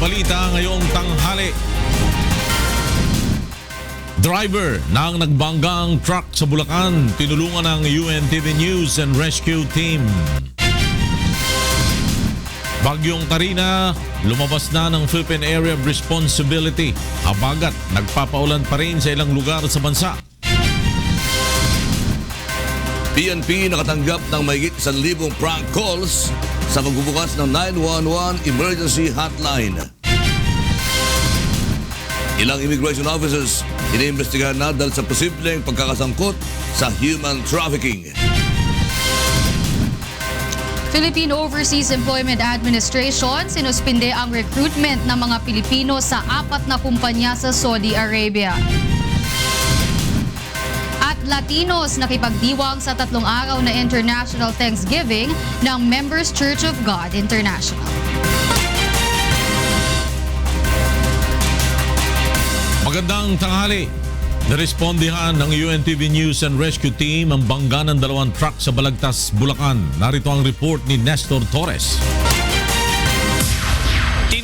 balita ngayong tanghali. Driver ng nagbanggang truck sa Bulacan, tinulungan ng UNTV News and Rescue Team. Bagyong Karina, lumabas na ng Philippine Area of Responsibility. Habagat, nagpapaulan pa rin sa ilang lugar sa bansa. PNP nakatanggap ng mahigit 1,000 prank calls sa pagbubukas ng 911 emergency hotline. Ilang immigration officers iniimbestigahan na dahil sa posibleng pagkakasangkot sa human trafficking. Philippine Overseas Employment Administration sinuspinde ang recruitment ng mga Pilipino sa 4 na kumpanya sa Saudi Arabia. At Latinos nakipagdiwang sa 3 araw na International Thanksgiving ng Members Church of God International. Magandang tanghali. Narespondihan ng UNTV News and Rescue Team ang bangga ng 2 truck sa Balagtas, Bulacan. Narito ang report ni Nestor Torres.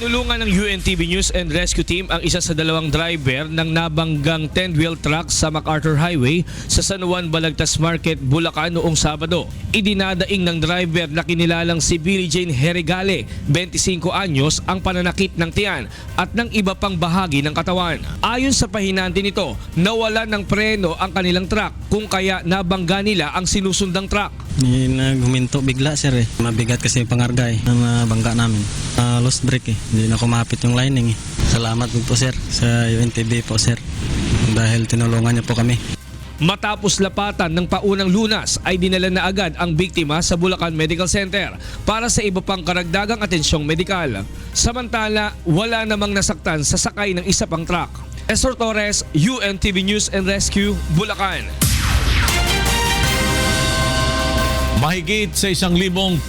Tinulungan ng UNTV News and Rescue Team ang isa sa 2 driver ng nabanggang 10-wheel truck sa MacArthur Highway sa San Juan Balagtas Market, Bulacan noong Sabado. Idinadaing ng driver na kinilalang si Billie Jane Herigale, 25 anyos, ang pananakit ng tiyan at ng iba pang bahagi ng katawan. Ayon sa pahinante nito, nawalan ng preno ang kanilang truck kung kaya nabangga nila ang sinusundang truck. Naghuminto bigla sir eh. Mabigat kasi yung pangargay na bangga namin. Lost brake eh. Hindi na kumapit yung lining eh. Salamat po sir sa UNTV po sir. Dahil tinulungan niyo po kami. Matapos lapatan ng paunang lunas ay dinala na agad ang biktima sa Bulacan Medical Center para sa iba pang karagdagang atensyong medikal. Samantala, wala namang nasaktan sa sakay ng isa pang truck. Nestor Torres, UNTV News and Rescue, Bulacan. Mahigit sa 1,000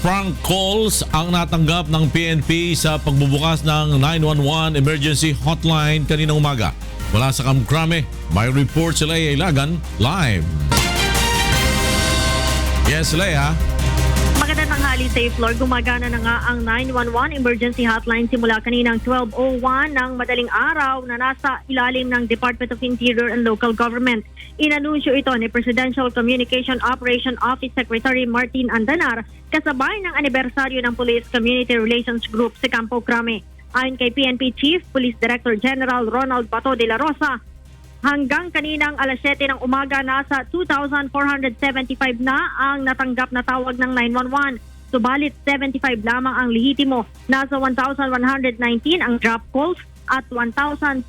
prank calls ang natanggap ng PNP sa pagbubukas ng 911 emergency hotline kaninang umaga. Mula sa Kamkrame, may report si Leia Ilagan live. Yes, Leia. Magandang tanghali sa floor. Gumagana na nga ang 911 emergency hotline simula kaninang 12:01 ng madaling araw na nasa ilalim ng Department of Interior and Local Government. Inanunsyo ito ni Presidential Communication Operation Office Secretary Martin Andanar kasabay ng anibersaryo ng Police Community Relations Group sa Campo Crame. Ayon kay PNP Chief Police Director General Ronald Bato de la Rosa, hanggang kaninang alas 7 ng umaga nasa 2,475 na ang natanggap na tawag ng 911. Subalit 75 lamang ang lehitimo. Nasa 1,119 ang drop calls at 1,356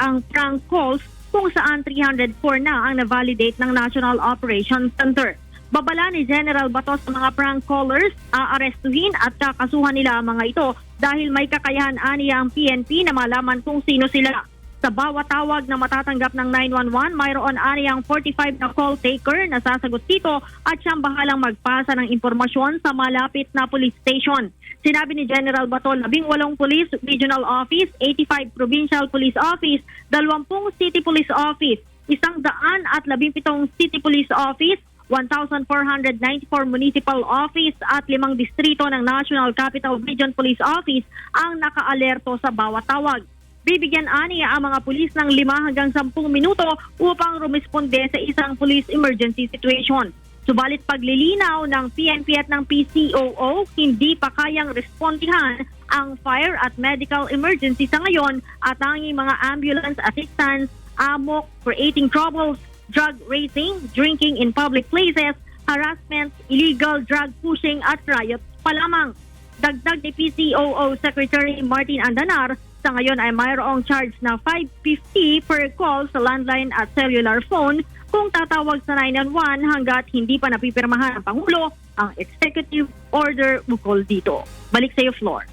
ang prank calls kung saan 304 na ang na-validate ng National Operations Center. Babala ni General Bato sa mga prank callers, aarestuhin at kakasuhan nila ang mga ito dahil may kakayahan aniya ang PNP na malaman kung sino sila. Sa bawat tawag na matatanggap ng 911, mayroon aniyang 45 na call taker na sasagot dito at siyang bahalang magpasa ng impormasyon sa malapit na police station. Sinabi ni General Bato, 18 Police Regional Office, 85 Provincial Police Office, 20 City Police Office, 117 City Police Office, 1,494 Municipal Office at 5 distrito ng National Capital Region Police Office ang naka-alerto sa bawat tawag. Bibigyan aniya ang mga pulis ng 5 hanggang 10 minuto upang rumisponde sa isang police emergency situation. Subalit paglilinaw ng PNP at ng PCOO, hindi pa kayang respondihan ang fire at medical emergency sa ngayon at tanging mga ambulance assistance, amok, creating troubles, drug racing, drinking in public places, harassment, illegal drug pushing at riots pa lamang. Dagdag ni PCOO Secretary Martin Andanar, sa ngayon ay mayroong charge na 550 per call sa landline at cellular phone kung tatawag sa 911 hanggat hindi pa napipirmahan ng Pangulo ang executive order ukol dito. Balik sa iyo, Floor.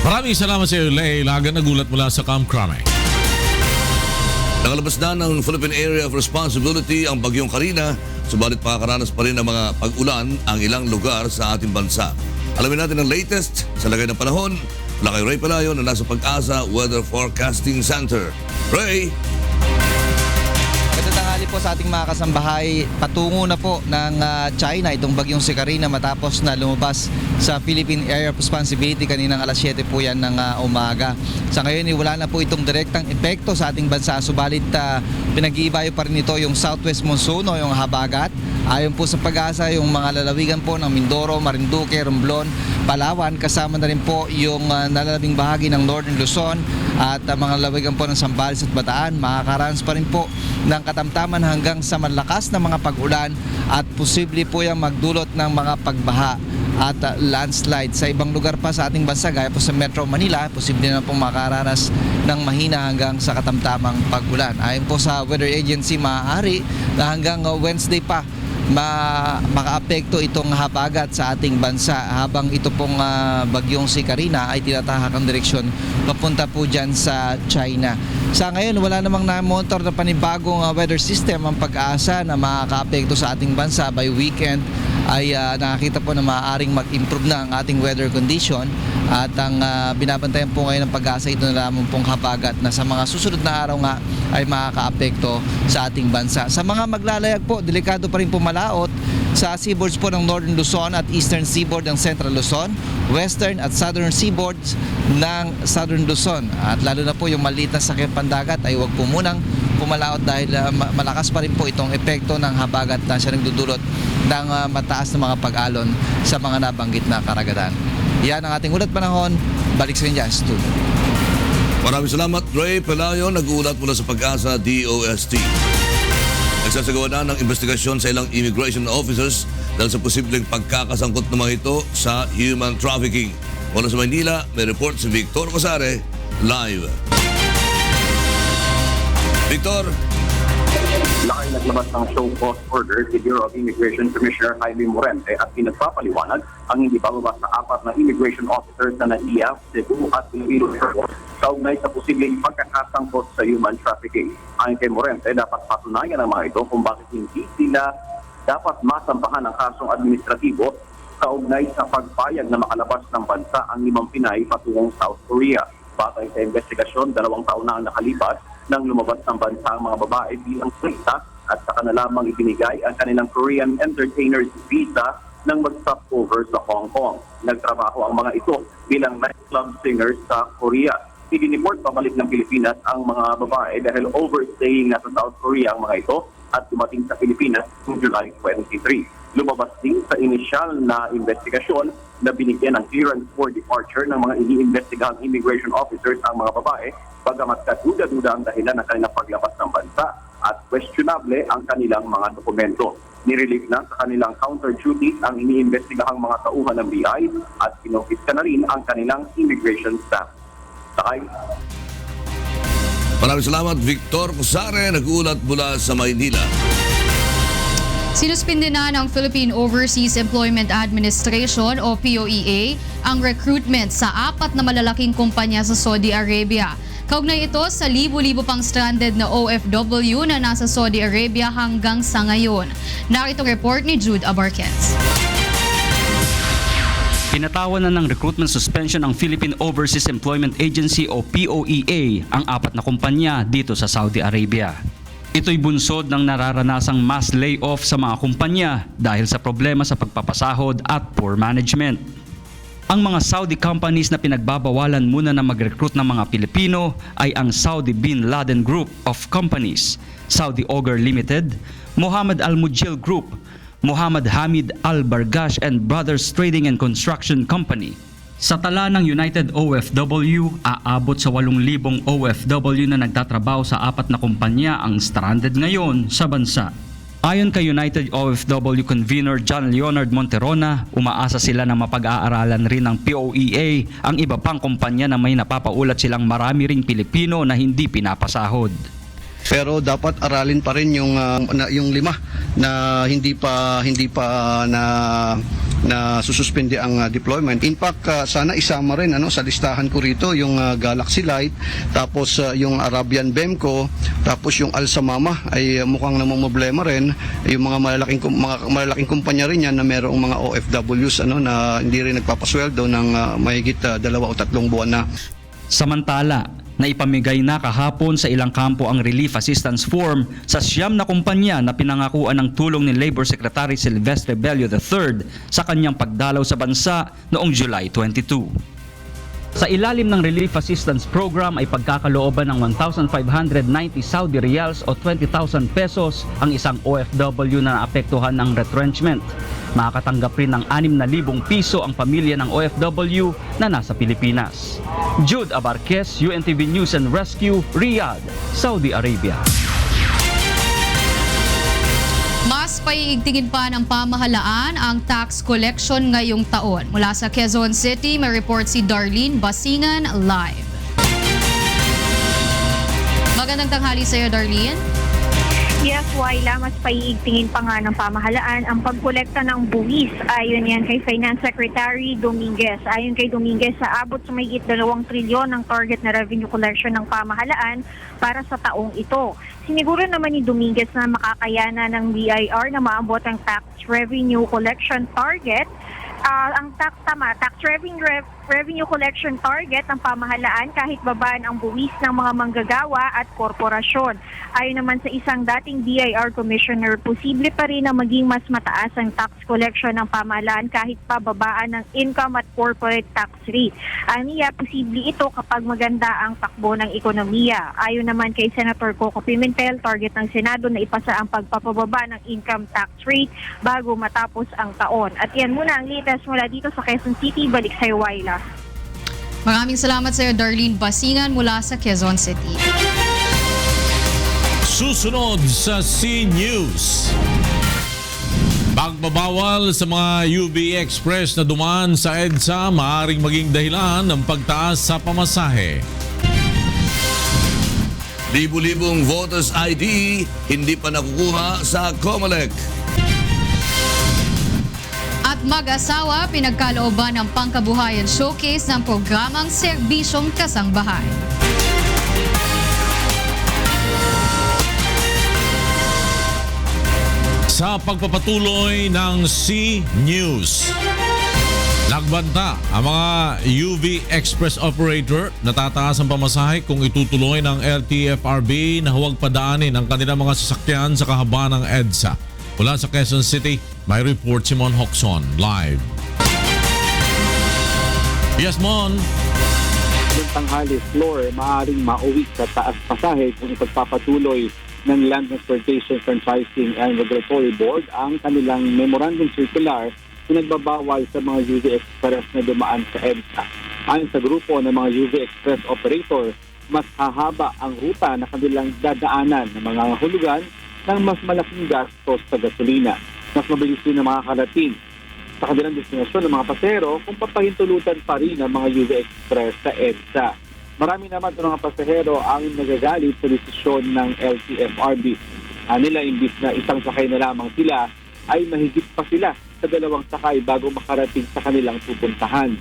Maraming salamat sa iyo, Leia Ilagan. Nagulat mula sa Kamkrame. Nakalabas na ng Philippine Area of Responsibility ang Bagyong Karina, subalit pakakaranas pa rin ng mga pag-ulan ang ilang lugar sa ating bansa. Alamin natin ang latest sa lagay ng panahon. Wala kay Ray Palayo na nasa Pag-asa Weather Forecasting Center. Ray! Magandang tanghali po sa ating mga kasambahay, patungo na po ng China itong bagyong si Karina matapos na lumabas sa Philippine Area of Responsibility kaninang alas 7 po yan ng umaga. Sa ngayon, wala na po itong direktang epekto sa ating bansa, subalit pinag-iibayo pa rin ito yung southwest monsoon o yung habagat. Ayon po sa Pag-asa, yung mga lalawigan po ng Mindoro, Marinduque, Romblon, Palawan, kasama na rin po yung nalalabing bahagi ng Northern Luzon at mga lalawigan po ng Zambales at Bataan. Makakaranas pa rin po ng katamtaman hanggang sa malakas na mga pag-ulan at posible po yung magdulot ng mga pagbaha at landslide. Sa ibang lugar pa sa ating bansa, gaya po sa Metro Manila, posible na pong makaranas ng mahina hanggang sa katamtamang pag-ulan. Ayon po sa Weather Agency, maaari na hanggang Wednesday pa makaapekto itong habagat sa ating bansa habang ito pong bagyong si Karina ay tinatahak ang direksyon papunta po dyan sa China. Sa ngayon, wala namang na-monitor na panibagong weather system ang Pag-asa na makakaapekto sa ating bansa. By weekend ay nakakita po na maaaring mag-improve na ang ating weather condition at ang binabantayan po ngayon ng Pag-asa ito na lamang pong habagat na sa mga susunod na araw nga ay makakaapekto sa ating bansa. Sa mga maglalayag po, delikado pa rin po malaot sa seaboards po ng Northern Luzon at Eastern Seaboard ng Central Luzon, Western at Southern Seaboards ng Southern Luzon. At lalo na po yung maliit na sakyan pandagat ay huwag po munang pumalaot dahil malakas pa rin po itong epekto ng habagat na siya nagdudulot ng mataas na mga pag-alon sa mga nabanggit na karagatan. Yan ang ating ulat panahon. Balik sa inyo, studio. Maraming salamat, Ray Pelayo, nag-uulat mula sa Pag-asa DOST. Nagsasagawa na ng investigasyon sa ilang immigration officers dahil sa posibleng pagkakasangkot ng mga ito sa human trafficking. Mula sa Maynila, may report si Victor Cosare, live. Victor. Lakay naglabas ng show cause order si Bureau of Immigration Commissioner Jaime Morente at pinagpapaliwanag ang hindi pababa sa 4 na immigration officers na NAIA, Cebu at Iloilo kaugnay sa posibleng pagkakasangkot sa human trafficking. Ayon kay Morente, dapat patunayan ng mga ito kung bakit hindi sila dapat masampahan ng kasong administratibo kaugnay sa pagpayag na makalabas ng bansa ang 5 Pinay patungong South Korea. Batay sa investigasyon, 2 taon na ang nakalipas nang lumabas ng bansa ang mga babae bilang turista at saka na lamang ibinigay ang kanilang Korean entertainers visa nang mag-stop over sa Hong Kong. Nagtrabaho ang mga ito bilang nightclub singers sa Korea. Idiniport pabalik ng Pilipinas ang mga babae dahil overstaying na sa South Korea ang mga ito at dumating sa Pilipinas noong July 23. Lumabas din sa inisyal na investigasyon na binigyan ng clearance for departure ng mga iniimbestigahang immigration officers ang mga babae, bagamat kaduda-duda ang dahilan ng kanilang paglabas ng bansa at questionable ang kanilang mga dokumento. Nirelieve na sa kanilang counter duties ang iniimbestigahang mga tauhan ng BI at kinonfiska na rin ang kanilang immigration staff. Sakay. Maraming salamat, Victor Cosare, nag-uulat mula sa Maynila. Sinuspinde na ng Philippine Overseas Employment Administration o POEA ang recruitment sa 4 na malalaking kumpanya sa Saudi Arabia. Kaugnay ito sa libo-libo pang stranded na OFW na nasa Saudi Arabia hanggang sa ngayon. Narito report ni Jude Abarquez. Pinatawan na ng recruitment suspension ang Philippine Overseas Employment Agency o POEA ang 4 na kumpanya dito sa Saudi Arabia. Ito'y bunsod ng nararanasang mass layoff sa mga kumpanya dahil sa problema sa pagpapasahod at poor management. Ang mga Saudi companies na pinagbabawalan muna na mag-recruit ng mga Pilipino ay ang Saudi Bin Laden Group of Companies, Saudi Auger Limited, Mohammed Al Mujil Group, Muhammad Hamid Al Bargash and Brothers Trading and Construction Company. Sa tala ng United OFW, aabot sa 8,000 OFW na nagtatrabaho sa 4 na kumpanya ang stranded ngayon sa bansa. Ayon kay United OFW Convener John Leonard Monterona, umaasa sila na mapag-aaralan rin ng POEA ang iba pang kumpanya na may napapaulat silang marami ring Pilipino na hindi pinapasahod. Pero dapat aralin pa rin yung 5 na hindi pa na sususpende ang deployment. In fact, sana isama rin sa listahan ko rito yung Galaxy Light, tapos yung Arabian Bemco, tapos yung Al Samama ay mukhang namumblema rin. Yung mga malalaking kumpanya rin yan na mayroong mga OFWs na hindi rin nagpapasweldo ng mahigit 2 o 3 buwan na. Samantala, na ipamigay na kahapon sa ilang kampo ang Relief Assistance Form sa 9 na kumpanya na pinangakuan ng tulong ni Labor Secretary Silvestre Bello III sa kanyang pagdalaw sa bansa noong July 22. Sa ilalim ng Relief Assistance Program ay pagkakalooban ng 1,590 Saudi Riyals o 20,000 pesos ang isang OFW na naapektuhan ng retrenchment. Makakatanggap rin ng 6,000 piso ang pamilya ng OFW na nasa Pilipinas. Jude Abarquez, UNTV News and Rescue, Riyadh, Saudi Arabia. Mas paiigtingin pa ng pamahalaan ang tax collection ngayong taon. Mula sa Quezon City, may report si Darlene Basingan live. Magandang tanghali sa iyo, Darlene. Yes, Waila, mas paiigtingin pa nga ng pamahalaan ang pagkolekta ng buwis. Ayon yan kay Finance Secretary Dominguez. Ayon kay Dominguez, aabot sa mahigit 2 trilyon ang target na revenue collection ng pamahalaan para sa taong ito. Siniguro naman ni Dominguez na makakayanan ng BIR na maabot ang tax revenue collection target. Ang tax revenue collection target ng pamahalaan kahit babaan ang buwis ng mga manggagawa at korporasyon. Ayon naman sa isang dating BIR commissioner, posible pa rin na maging mas mataas ang tax collection ng pamahalaan kahit pababaan ng income at corporate tax rate. Aniya, posible ito kapag maganda ang takbo ng ekonomiya. Ayon naman kay Senator Coco Pimentel, target ng Senado na ipasa ang pagpapababa ng income tax rate bago matapos ang taon. At yan muna ang latest mula dito sa Quezon City. Balik sa Waila. Maraming salamat sa iyo, Darlene Basingan mula sa Quezon City. Susunod sa C-News. Pagbabawal sa mga UV Express na dumaan sa EDSA maaaring maging dahilan ng pagtaas sa pamasahe. Libu-libong voters ID hindi pa nakukuha sa COMELEC. At mag-asawa, pinagkalooban ng pangkabuhayan showcase ng programang Serbisyong Kasangbahay. Sa pagpapatuloy ng C-News, nagbanta ang mga UV Express operator na tataas ang pamasahe kung itutuloy ng LTFRB na huwag padaanin ang kanilang mga sasakyan sa kahabaan ng EDSA. Mula sa Quezon City, may report si Mon Hoxon live. Yes, Mon. Yung tanghali floor, maaaring mauwi sa taas pasahe kung ipagpapatuloy ng Land Transportation Franchising and Regulatory Board ang kanilang memorandum circular na nagbabawal sa mga UV Express na dumaan sa EDSA. Ayon sa grupo ng mga UV Express operator, mas hahaba ang ruta na kanilang dadaanan ng mga hulugan ng mas malaking gastos sa gasolina. Mas mabilis din na makakarating sa kanilang destinasyon ng mga pasahero kung papahintulutan pa rin ang mga UV Express sa EDSA. Marami naman ng mga pasahero ang nagagalit sa desisyon ng LTFRB. Nila imbis na isang sakay na lamang sila, ay mahigit pa sila sa 2 sakay bago makarating sa kanilang pupuntahan.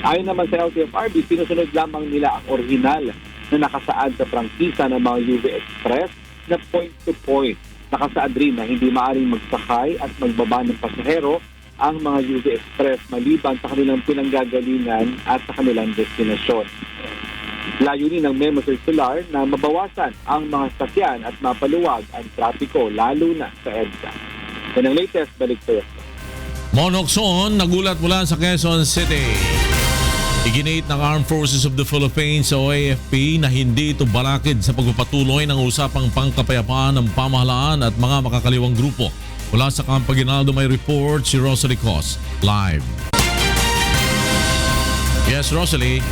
Ayon naman sa LTFRB, sinusunod lamang nila ang orihinal na nakasaad sa prangkisa ng mga UV Express na point-to-point. Nakasaad rin na hindi maaaring magsakay at magbaba ng pasahero ang mga UV Express maliban sa kanilang pinanggagalingan at sa kanilang destinasyon. Layunin ng memo circular na mabawasan ang mga sasakyan at mapaluwag ang trapiko lalo na sa EDSA. Yan ang latest, balik sa iyo. Mon Hoxon, nagulat mula sa Quezon City. Iginit ng Armed Forces of the Philippines o AFP na hindi ito balakid sa pagpapatuloy ng usapang pangkapayapaan ng pamahalaan at mga makakaliwang grupo. Mula sa Camp Aguinaldo may report si Rosalie Cos live. Yes, Rosalie.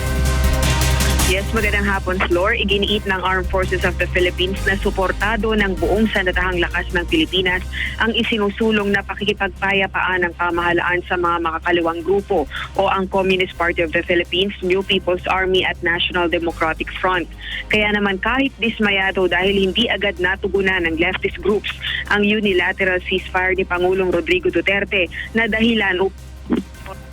Yes, magandang hapon, Flor. Iginiit ng Armed Forces of the Philippines na suportado ng buong sandatahang lakas ng Pilipinas ang isinusulong na pakikipagpayapaan ng pamahalaan sa mga makakaliwang grupo o ang Communist Party of the Philippines, New People's Army at National Democratic Front. Kaya naman kahit dismayado dahil hindi agad natugunan ng leftist groups ang unilateral ceasefire ni Pangulong Rodrigo Duterte na dahilan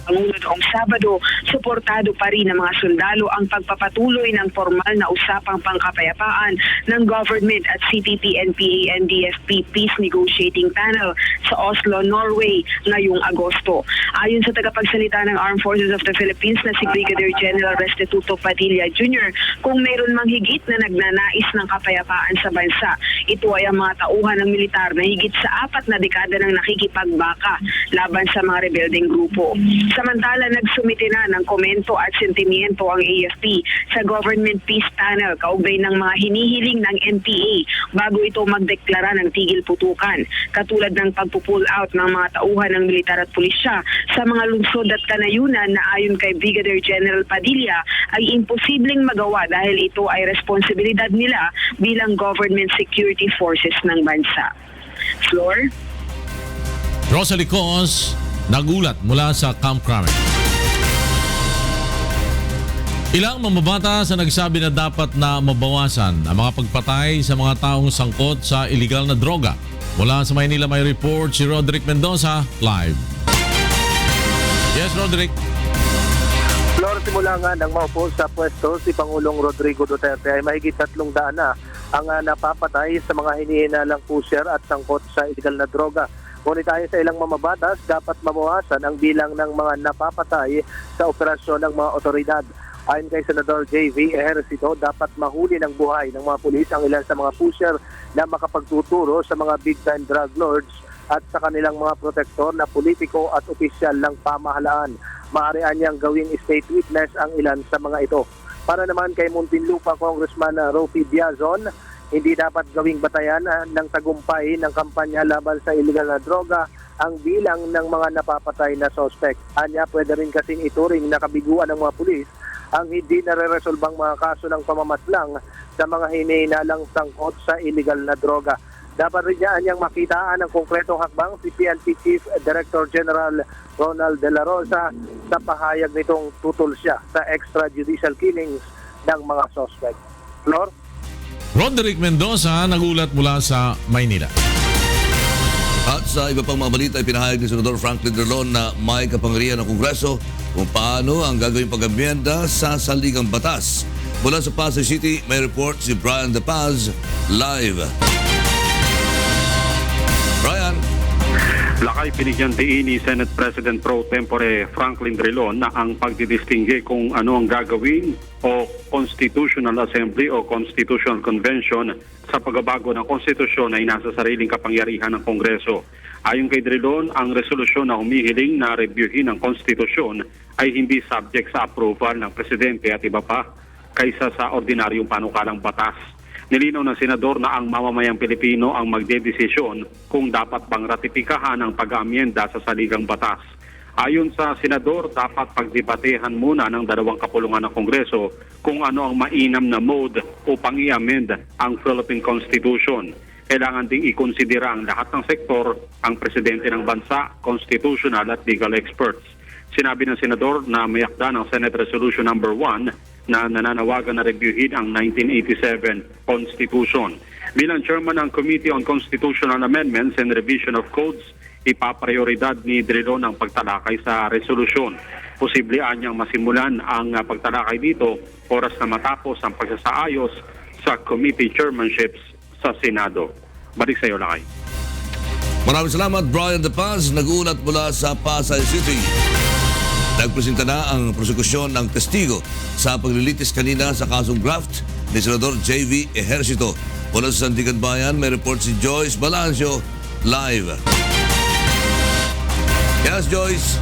Pangulo noong Sabado, suportado pa rin ng mga sundalo ang pagpapatuloy ng formal na usapang pangkapayapaan ng government at CPP-NPA-NDFP Peace Negotiating Panel sa Oslo, Norway ngayong Agosto. Ayon sa tagapagsalita ng Armed Forces of the Philippines na si Brigadier General Restituto Padilla Jr., kung mayroon mang higit na nagnanais ng kapayapaan sa bansa, ito ay ang mga tauhan ng militar na higit sa 4 na dekada nang nakikipagbaka laban sa mga rebeldeng grupo. Samantala, nagsumite na ng komento at sentimiento ang AFP sa Government Peace Panel kaugnay ng mga hinihiling ng NPA bago ito magdeklara ng tigil putukan, katulad ng pagpupull out ng mga tauhan ng militar at pulisya sa mga lungsod at kanayunan na ayon kay Brigadier General Padilla ay imposibleng magawa dahil ito ay responsibilidad nila bilang government security forces ng bansa. Floor? Rosalie Cos, nagulat mula sa Camp Crame. Ilang mambabatas ang nagsabi na dapat na mabawasan ang mga pagpatay sa mga taong sangkot sa iligal na droga. Mula sa Maynila may report si Roderick Mendoza, live. Yes, Roderick. Flor, simula nga nang maupo sa pwesto si Pangulong Rodrigo Duterte ay mahigit 300 na ang napapatay sa mga hinihinalang pusher at sangkot sa iligal na droga. Ngunit tayo sa ilang mamabatas, dapat mabawasan ang bilang ng mga napapatay sa operasyon ng mga otoridad. Ayon kay Senador J.V. Ejercito, dapat mahuli ng buhay ng mga pulis ang ilan sa mga pusher na makapagtuturo sa mga big-time drug lords at sa kanilang mga protektor na politiko at opisyal ng pamahalaan. Maaari niyang gawing state witness ang ilan sa mga ito. Para naman kay Muntinlupa Congressman Ropi Biazon, hindi dapat gawing batayan ng tagumpay ng kampanya laban sa iligal na droga ang bilang ng mga napapatay na suspect. Anya, pwede rin kasing ituring na kabiguan ng mga pulis ang hindi nare-resolbang mga kaso ng pamamaslang sa mga hinihinalang sangkot sa iligal na droga. Dapat rin niyang makitaan ng konkretong hakbang si PNP Chief Director General Ronald De La Rosa sa pahayag nitong tutol siya sa extrajudicial killings ng mga suspect. Flor? Roderick Mendoza, nagulat mula sa Maynila. At sa iba pang mga balita ay pinahayag ni Senador Franklin Drilon na may kapangyarihan ng Kongreso kung paano ang gagawing pag-amyenda sa saligang batas. Mula sa Pasay City, may report si Brian De Paz, live. Brian. Lakay binigyan diin ni Senate President Pro Tempore Franklin Drilon na ang pagdidistingge kung ano ang gagawin o Constitutional Assembly o Constitutional Convention sa pagbabago ng konstitusyon ay nasa sariling kapangyarihan ng Kongreso. Ayon kay Drilon, ang resolusyon na humihiling na reviewin ang konstitusyon ay hindi subject sa approval ng Presidente at iba pa kaysa sa ordinaryong panukalang batas. Nilinaw ng Senador na ang mamamayang Pilipino ang magdedesisyon kung dapat bang ratipikahan ang pag-aamyenda sa saligang batas. Ayon sa Senador, dapat pagdebatehan muna ng dalawang kapulungan ng Kongreso kung ano ang mainam na mode upang i-amend ang Philippine Constitution. Kailangan ding ikonsidera ang lahat ng sektor, ang Presidente ng Bansa, constitutional at legal experts. Sinabi ng Senador na may akda ng Senate Resolution No. 1 na nananawagan na reviewin ang 1987 Constitution. Bilang chairman ng Committee on Constitutional Amendments and Revision of Codes, ipaprioridad ni Drilon ang pagtalakay sa resolusyon. Posible anyang masimulan ang pagtalakay dito oras na matapos ang pagsasaayos sa committee chairmanships sa Senado. Balik sa iyo, Lakay. Maraming salamat, Brian De Paz, nag-uulat mula sa Pasay City. Nagpresenta na ang prosekusyon ng testigo sa paglilitis kanina sa kasong graft ni Senador J.V. Ejercito. Mula sa Sandigan Bayan, may report si Joyce Balancio, live. Yes, Joyce.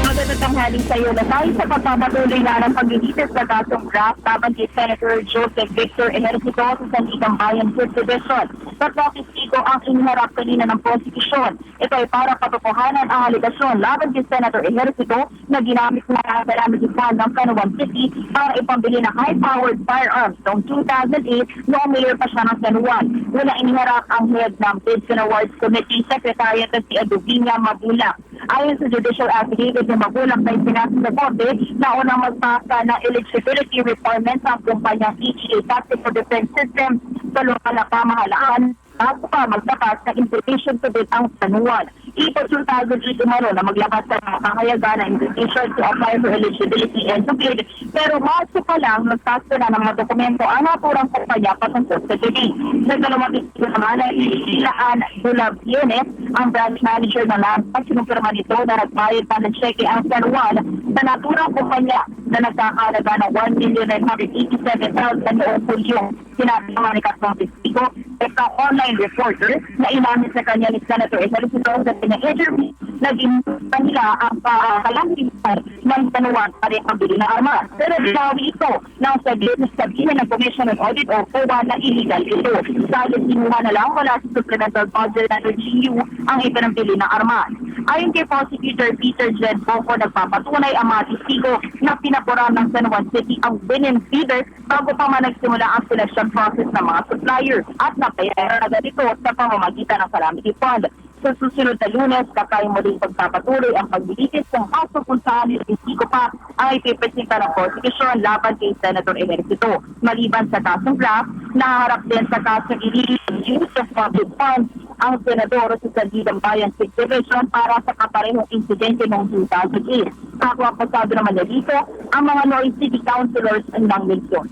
Magandang tanghali sa iyo na tayo sa pagpapatuloy na ng paglilitis sa kasong draft laban kay Senator Joseph Victor Ejercito sa Sandigan Bayan 5th Division. Tatlong testigo ang iniharap kanina ng prosekusyon. Ito ay para patutuhanan ang aligasyon laban kay Senator Ejercito na ginamit na ang calamity fund ng Canuan City para ipambili ng high-powered firearms noong 2008 noong mayor pa siya ng San Juan. Wala iniharap ang head ng Bids and Awards Committee Secretariat na si Aduvinia Mabulak. Ayon sa judicial affidavit ng Mabulak na ipinasa sa korte na unang magpasa ng eligibility requirements ang kumpanyang EGA Tactical Defense System sa lokal na pamahalaan bago pa magtakas na invitation to bid ang San Juan. Iposultado dito mano na maglabas sa mga kahayagan na invitation to apply for eligibility and to bid. Pero Marso pa lang, nagtasto na ng mga dokumento ang naturang kumpanya patungkol sa bidding. Sa dalawang ito naman ay Ilaan Dulabienes, ang branch manager na LAMPA, sinumpirma nito na nagbayad pa ng cheque ang San Juan sa naturang kumpanya na nagkakalaga ng 1,987,000 noong Hulyo. Sinabi naman ni Kasong Testigo, isang online reporter na inamin sa kanya ni Senator Ejercito sa pinag-interview na ginusta nila ang kalampitan ng San Juan para pambili ng armas. Pero ginawi ito nang sabihin ng Commission on Audit o COA na illegal ito. Dahil sinuha na lang wala sa Supplemental Budget ng GU ang ipinambili ng armas. Ayon kay Prosecutor Peter Jed Boco, nagpapatunay ang mga testigo na pinapuran ng San Juan City ang winning bidder bago pa man nagsimula ang selection process ng mga supplier at napayaran agad ito sa pamamagitan ng Calamity Fund. Sa susunod na Lunes, kakaya muling pagpapatuloy ang paglitis kung masupuntahan ni testigo pa ang ipipresenta ng prosecution laban kay Senator Ejercito. Maliban sa kasong graft, naharap din sa kasong illegal use of public funds ang senador sa Sandigan Bayan 6 Division para sa kaparehong insidente noong 2008. Kapwa pasado naman na dito ang mga North City Councilors ng Milson.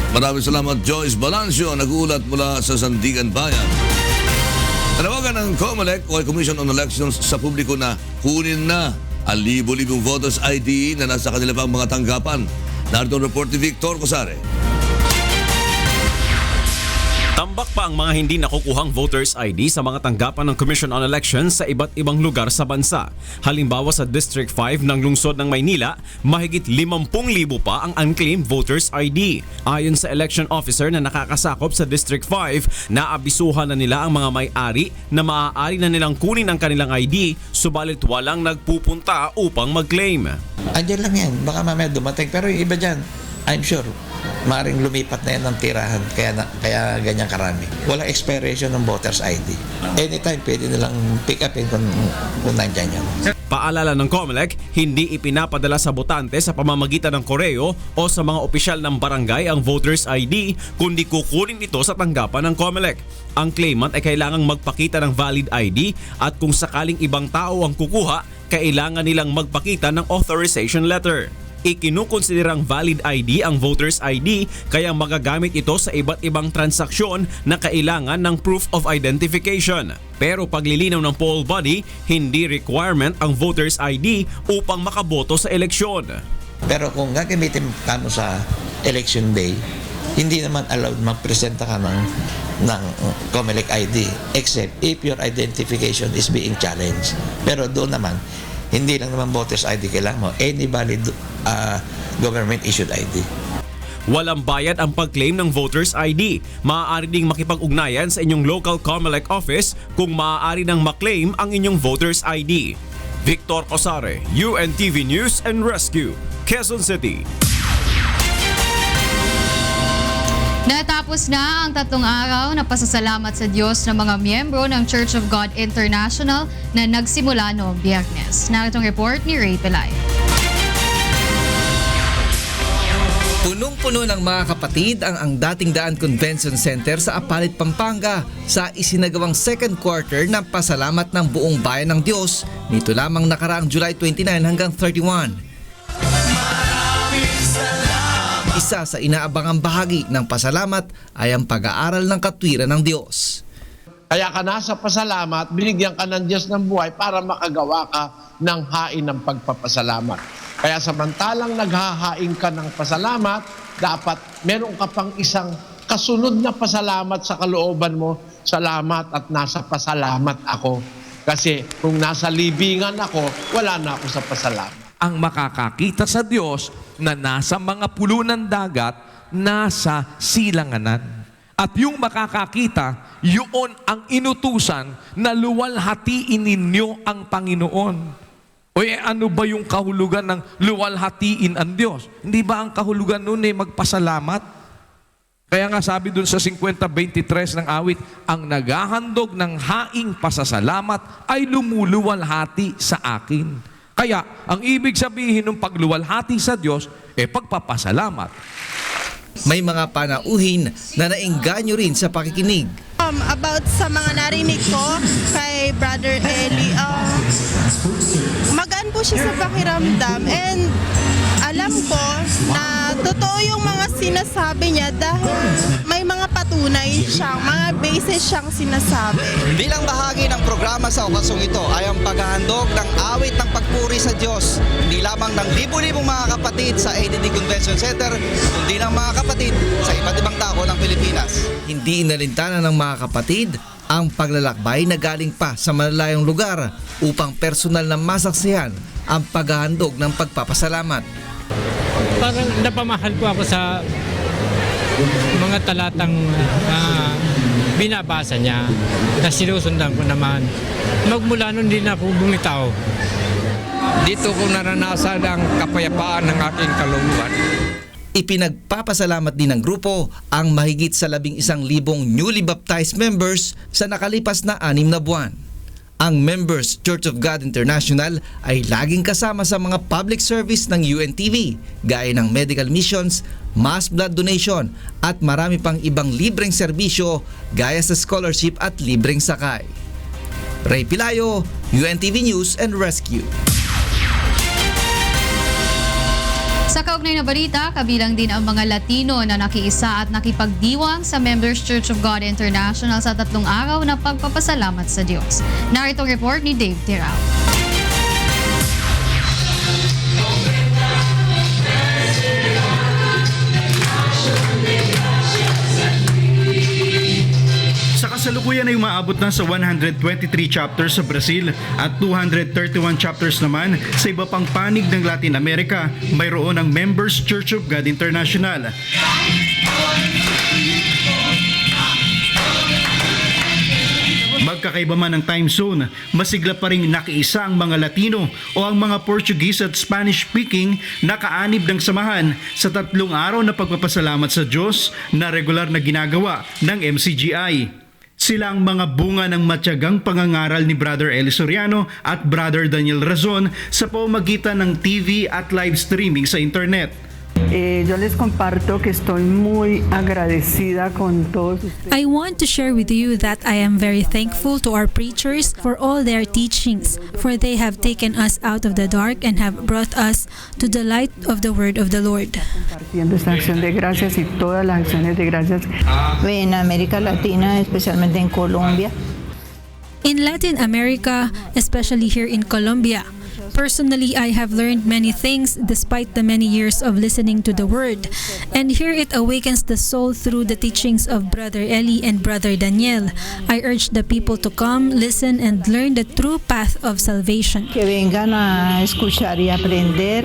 Maraming salamat, Joyce Balancio, nag-uulat mula sa Sandigan Bayan. Tanawagan ng COMELEC o Commission on Elections sa publiko na kunin na ang libo-libong voters ID na nasa kanila pang mga tanggapan. Narito ang report ni Victor Cosare. Tambak pa ang mga hindi nakukuhang voters ID sa mga tanggapan ng Commission on Elections sa iba't ibang lugar sa bansa. Halimbawa sa District 5 ng lungsod ng Maynila, mahigit 50,000 pa ang unclaimed voters ID. Ayon sa election officer na nakakasakop sa District 5, naabisuhan na nila ang mga may-ari na maaari na nilang kunin ang kanilang ID, subalit walang nagpupunta upang mag-claim. Andiyan lang yan, baka mamaya dumating. Pero yung iba dyan, I'm sure, maaaring lumipat na yan ng tirahan, kaya ganyan karami. Walang expiration ng voters ID. Anytime pwede nilang pick upin kung nandyan yan. Paalala ng COMELEC, hindi ipinapadala sa botante sa pamamagitan ng koreo o sa mga opisyal ng barangay ang voters ID, kundi kukunin ito sa tanggapan ng COMELEC. Ang claimant ay kailangang magpakita ng valid ID at kung sakaling ibang tao ang kukuha, kailangan nilang magpakita ng authorization letter. Ikinukonsiderang valid ID ang voters ID kaya magagamit ito sa iba't ibang transaksyon na kailangan ng proof of identification. Pero paglilinaw ng poll body, hindi requirement ang voters ID upang makaboto sa eleksyon. Pero kung gagamitin ka mo sa election day, hindi naman allowed magpresenta ka ng COMELEC ID except if your identification is being challenged. Pero doon naman, hindi lang naman voters ID kailangan mo, any valid government-issued ID. Walang bayad ang pag-claim ng voters ID. Maaari ding makipag-ugnayan sa inyong local COMELEC office kung maaari nang maklaim ang inyong voters ID. Victor Cosare, UNTV News and Rescue, Quezon City. Natapos na ang 3 araw na pasasalamat sa Diyos ng mga miyembro ng Church of God International na nagsimula noong Biyernes. Narito ang report ni Ray Pelay. Punong-puno ng mga kapatid ang Dating Daan Convention Center sa Apalit, Pampanga sa isinagawang second quarter ng pasalamat ng buong bayan ng Diyos nito lamang nakaraang July 29 hanggang 31. Isa sa inaabangang bahagi ng pasalamat ay ang pag-aaral ng katwiran ng Diyos. Kaya ka nasa pasalamat, binigyan ka ng Diyos ng buhay para makagawa ka ng hain ng pagpapasalamat. Kaya samantalang naghahain ka ng pasalamat, dapat meron ka pang isang kasunod na pasalamat sa kalooban mo. Salamat at nasa pasalamat ako. Kasi kung nasa libingan ako, wala na ako sa pasalamat. Ang makakakita sa Diyos na nasa mga pulo ng dagat, nasa silanganan. At yung makakakita, yun ang inutusan na luwalhatiin ninyo ang Panginoon. O ano ba yung kahulugan ng luwalhatiin ang Diyos? Hindi ba ang kahulugan nun magpasalamat? Kaya nga sabi dun sa 50:23 ng awit, ang naghahandog ng haing pasasalamat ay lumuluwalhati sa akin. Kaya, ang ibig sabihin ng pagluwalhati sa Diyos, pagpapasalamat. May mga panauhin na naengganyo rin sa pakikinig. About sa mga narinig ko kay Brother Eli, magaan po siya sa pakiramdam and alam ko na totoo yung mga sinasabi niya dahil may mga patunay siyang, mga basis siyang sinasabi. Bilang bahagi ng programa sa okasyong ito ay ang paghahandog ng awit ng pagpuri sa Diyos, hindi lamang ng libu-libong mga kapatid sa ADD Convention Center, kundi ng mga kapatid sa iba't ibang dako ng Pilipinas. Hindi inalintana ng mga kapatid ang paglalakbay na galing pa sa malalayong lugar upang personal na masaksihan ang paghahandog ng pagpapasalamat. Parang napamahal ko ako sa mga talatang binabasa niya na sinusundan ko naman. Magmula nun din ako bumitaw. Dito ko naranasan ang kapayapaan ng aking kaluluwan. Ipinagpapasalamat din ng grupo ang mahigit sa 11,000 newly baptized members sa nakalipas na 6 na buwan. Ang Members Church of God International ay laging kasama sa mga public service ng UNTV gaya ng medical missions, mass blood donation at marami pang ibang libreng serbisyo gaya sa scholarship at libreng sakay. Ray Pilayo, UNTV News and Rescue. Sa kaugnay na balita, kabilang din ang mga Latino na nakiisa at nakipagdiwang sa Members Church of God International sa 3 araw na pagpapasalamat sa Diyos. Narito ang report ni Dave Tirao. Sa kasalukuyan ay umaabot na sa 123 chapters sa Brazil at 231 chapters naman sa iba pang panig ng Latin America. Mayroon ang Members Church of God International. Magkakaiba man ang time zone, masigla pa rin nakiisa ang mga Latino o ang mga Portuguese at Spanish-speaking na kaanib ng samahan sa 3 araw na pagpapasalamat sa Diyos na regular na ginagawa ng MCGI. Sila ang mga bunga ng matyagang pangangaral ni Brother Eli Soriano at Brother Daniel Razon sa pamamagitan ng TV at live streaming sa internet. Yo les comparto que estoy muy agradecida con todos ustedes. I want to share with you that I am very thankful to our preachers for all their teachings, for they have taken us out of the dark and have brought us to the light of the word of the Lord. Compartiendo esta acción de gracias y todas las acciones de gracias en América Latina, especialmente en Colombia. In Latin America, especially here in Colombia, personally, I have learned many things despite the many years of listening to the Word. And here it awakens the soul through the teachings of Brother Eli and Brother Daniel. I urge the people to come, listen, and learn the true path of salvation. Que vengan a escuchar y aprender.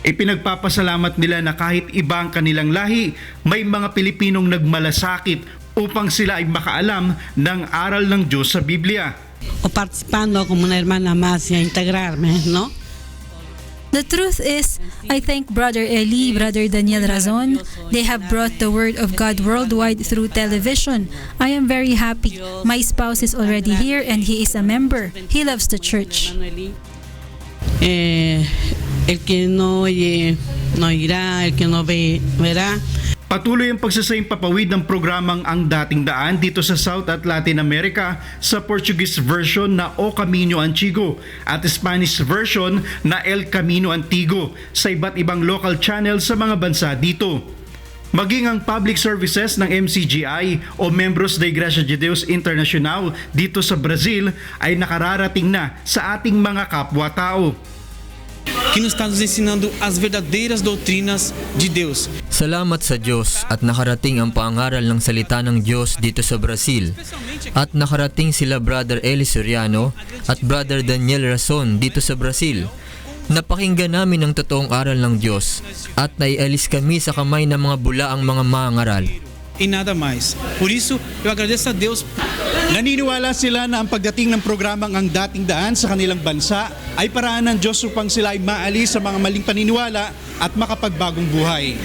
Ipinagpapasalamat nila na kahit iba ang kanilang lahi, may mga Pilipinong nagmalasakit upang sila ay makaalam ng aral ng Diyos sa Biblia. O participando como una hermana más y a integrarme, ¿no? The truth is, I thank Brother Eli, Brother Daniel Razon. They have brought the Word of God worldwide through television. I am very happy. My spouse is already here and he is a member. He loves the church. El que no oye, no irá. El que no ve, verá. Patuloy ang pagsasayang papawid ng programang Ang Dating Daan dito sa South at Latin America sa Portuguese version na O Camino Antigo at Spanish version na El Camino Antigo sa iba't ibang local channel sa mga bansa dito. Maging ang public services ng MCGI o Membros da Igreja de Deus Internacional dito sa Brazil ay nakararating na sa ating mga kapwa-tao. Que nos está nos ensinando as verdadeiras doutrinas de Deus. Salamat sa Diyos at nakarating ang pangaral ng salita ng Diyos dito sa Brazil. At nakarating sila Brother Eli Soriano at Brother Daniel Razon dito sa Brazil. Napakinggan namin ang totoong aral ng Diyos at naialis kami sa kamay ng mga bulaang mga mangaral. E nada mais. Por isso, eu agradeço a Deus. Naniniwala sila na ang pagdating ng programang Ang Dating Daan sa kanilang bansa ay paraan ng Diyos upang sila ay maalis sa mga maling paniniwala at makapagbagong buhay.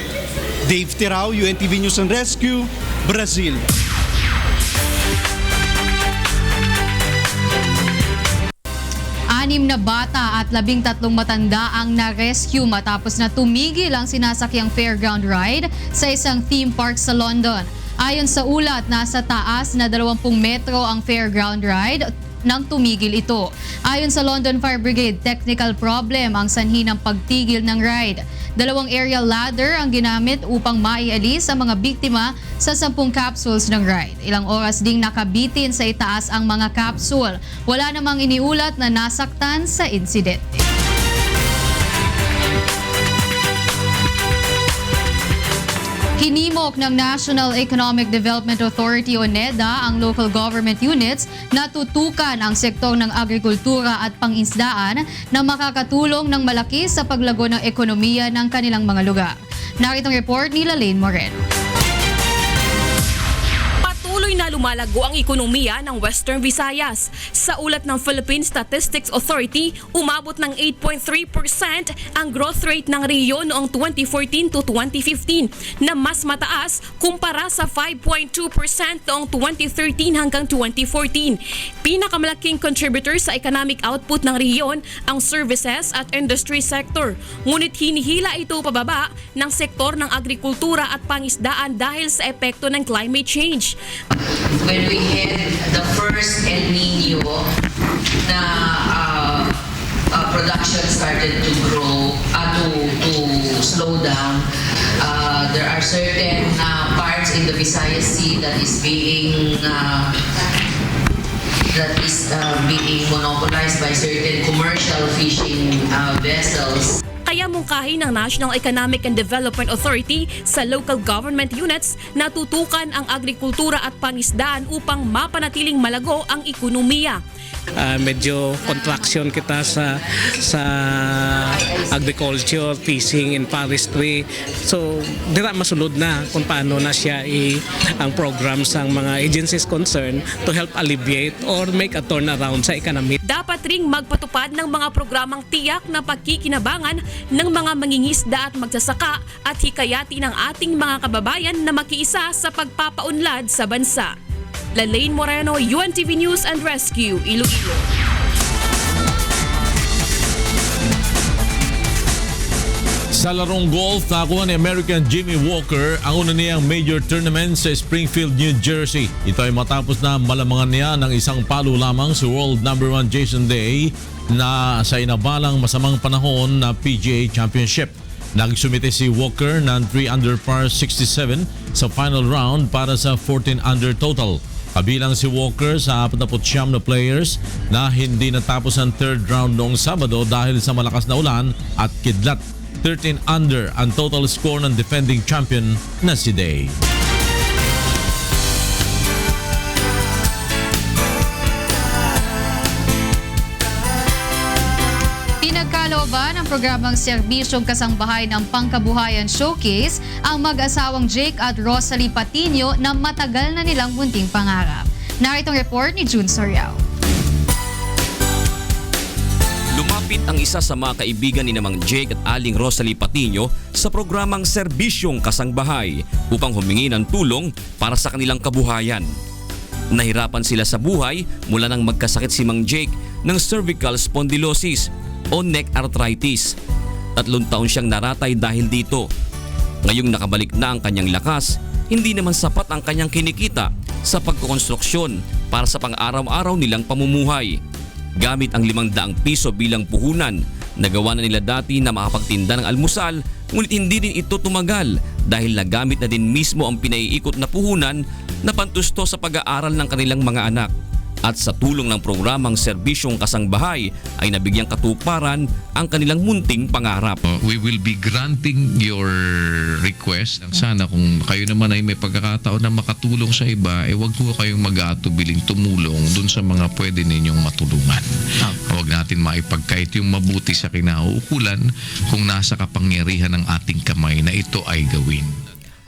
Dave Tirao, UNTV News and Rescue, Brazil. Anim na na bata at 13 matanda ang na-rescue matapos na tumigil ang sinasakyang fairground ride sa isang theme park sa London. Ayon sa ulat, nasa taas na 20 metro ang fairground ride nang tumigil ito. Ayon sa London Fire Brigade, technical problem ang sanhi ng pagtigil ng ride. 2 aerial ladder ang ginamit upang maialis ang mga biktima sa 10 capsules ng ride. Ilang oras ding nakabitin sa itaas ang mga capsule. Wala namang iniulat na nasaktan sa insidente. Hinimok ng National Economic Development Authority o NEDA ang local government units na tutukan ang sektor ng agrikultura at pangisdaan na makakatulong ng malaki sa paglago ng ekonomiya ng kanilang mga lugar. Naritong report ni Lalaine Moreno. Patuloy na lumalago ang ekonomiya ng Western Visayas. Sa ulat ng Philippine Statistics Authority, umabot ng 8.3% ang growth rate ng rehiyon noong 2014 to 2015 na mas mataas kumpara sa 5.2% noong 2013 hanggang 2014. Pinakamalaking contributor sa economic output ng rehiyon ang services at industry sector. Ngunit hinihila ito pababa ng sektor ng agrikultura at pangisdaan dahil sa epekto ng climate change. When we had the first El Nino na production started to grow, to slow down, there are certain parts in the Visayas Sea that is being monopolized by certain commercial fishing vessels. Kaya mungkahi ng National Economic and Development Authority sa local government units na tutukan ang agrikultura at pangisdaan upang mapanatiling malago ang ekonomiya. Medyo contraction kita sa agriculture, fishing, and forestry. So, dira masulod na kung paano na siya ang programs ng mga agencies concerned to help alleviate or make a turnaround sa economy. Dapat ring magpatupad ng mga programang tiyak na pagkikinabangan ng mga mangingisda at magsasaka at hikayati ng ating mga kababayan na makiisa sa pagpapaunlad sa bansa. Lalaine Moreno, UNTV News and Rescue, Iloilo. Sa larong golf, nakuha ni American Jimmy Walker ang una niyang major tournament sa Springfield, New Jersey. Ito ay matapos na malamangan niya ng isang palo lamang si World No. 1 Jason Day na sa inabalang masamang panahon na PGA Championship. Nagsumite si Walker ng 3 under par 67 sa final round para sa 14 under total. Kabilang si Walker sa 49 na players na hindi natapos ang third round noong Sabado dahil sa malakas na ulan at kidlat. 13 under ang total score ng defending champion na si Day. Pinagkalooban ng programang Serbisyong Kasangbahay ng Pangkabuhayan Showcase ang mag-asawang Jake at Rosalie Patino na matagal na nilang munting pangarap. Naritong report ni June Soriao. Lumapit ang isa sa mga kaibigan ni namang Jake at Aling Rosalie Patino sa programang Serbisyong Kasangbahay upang humingi ng tulong para sa kanilang kabuhayan. Nahirapan sila sa buhay mula nang magkasakit si Mang Jake ng cervical spondylosis o neck arthritis. 3 taon siyang naratay dahil dito. Ngayong nakabalik na ang kanyang lakas, hindi naman sapat ang kanyang kinikita sa pagkukonstruksyon para sa pang-araw-araw nilang pamumuhay. Gamit ang 500 piso bilang puhunan, nagawa na nila dati na makapagtinda ng almusal, ngunit hindi din ito tumagal dahil nagamit na din mismo ang pinaiikot na puhunan na pantusto sa pag-aaral ng kanilang mga anak. At sa tulong ng programang Serbisyong Kasangbahay ay nabigyang katuparan ang kanilang munting pangarap. We will be granting your request. Sana kung kayo naman ay may pagkakataon na makatulong sa iba, wag po kayong mag-aatubiling tumulong dun sa mga pwede ninyong matulungan. Huwag natin maipagkait yung mabuti sa kinauukulan kung nasa kapangyarihan ng ating kamay na ito ay gawin.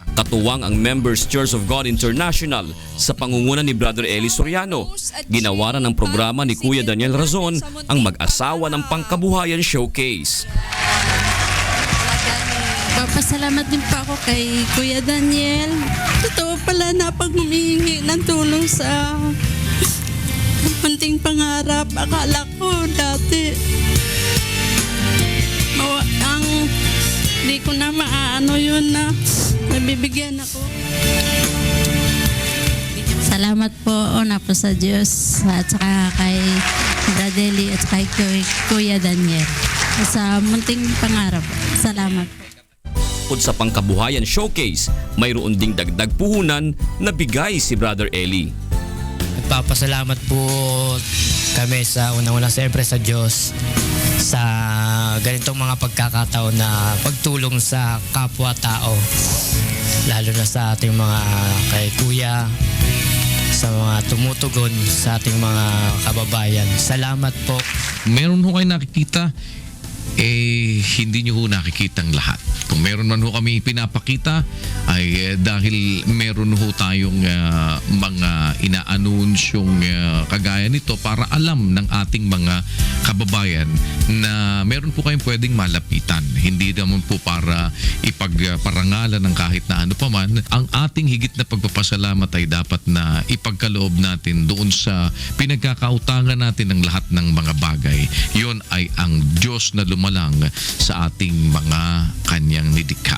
Katuwang ang Members Church of God International sa pangunguna ni Brother Eli Soriano. Ginawaran ng programa ni Kuya Daniel Razon ang mag-asawa ng Pangkabuhayan Showcase. Papasalamat din po ako kay Kuya Daniel. Totoo pala na pag humihingi ng tulong sa munting pangarap. Akala ko dati, di ko na maaano yun na nabibigyan ako. Salamat po una po sa Diyos at saka kay Bradley at kay Kuya Daniel. Sa munting pangarap. Salamat po. Bukod sa pangkabuhayan showcase, mayroon ding dagdag puhunan na bigay si Brother Eli. Nagpapasalamat po kami sa unang-unang siyempre sa Diyos sa ganitong mga pagkakataon na pagtulong sa kapwa-tao, lalo na sa ating mga kay Kuya, sa mga tumutugon sa ating mga kababayan. Salamat po. Meron ho kayo nakikita, hindi nyo ho nakikita ang lahat. Kung meron man ho kami pinapakita ay dahil meron ho tayong mga ina-annunsyong kagaya nito para alam ng ating mga kababayan na meron po kayong pwedeng malapitan. Hindi naman po para ipagparangalan ng kahit na ano paman. Ang ating higit na pagpapasalamat ay dapat na ipagkaloob natin doon sa pinagkakautangan natin ng lahat ng mga bagay. Yon ay ang Diyos na lumalang sa ating mga kanyang nidikha.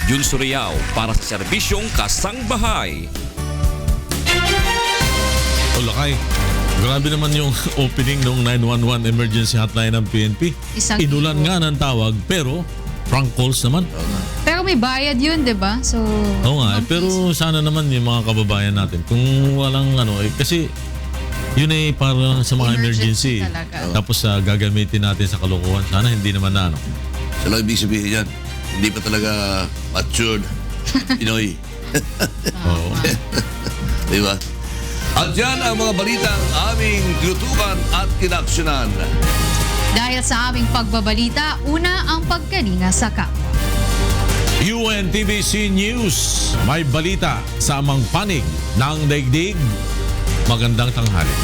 Jun Suriao para sa serbisyong Kasangbahay. Lakay, grabe naman yung opening ng 911 emergency hotline ng PNP. Inulan nga ng tawag pero prank calls naman. Pero may bayad yun, di ba? So, oo nga, pero sana naman yung mga kababayan natin. Kung walang kasi yun ay para sa mga emergency. Tapos gagamitin natin sa kalokohan. Sana hindi naman na Sa lang ibig sabihin yan, hindi pa talaga matured Pinoy. Oo. Diba? At yan ang mga balitang aming tinutukan at kinaksyonan. Dahil sa aming pagbabalita, una ang pagkalinga sa kapwa. UNTVC News, may balita sa amang panig ng daigdig. Magandang tanghali.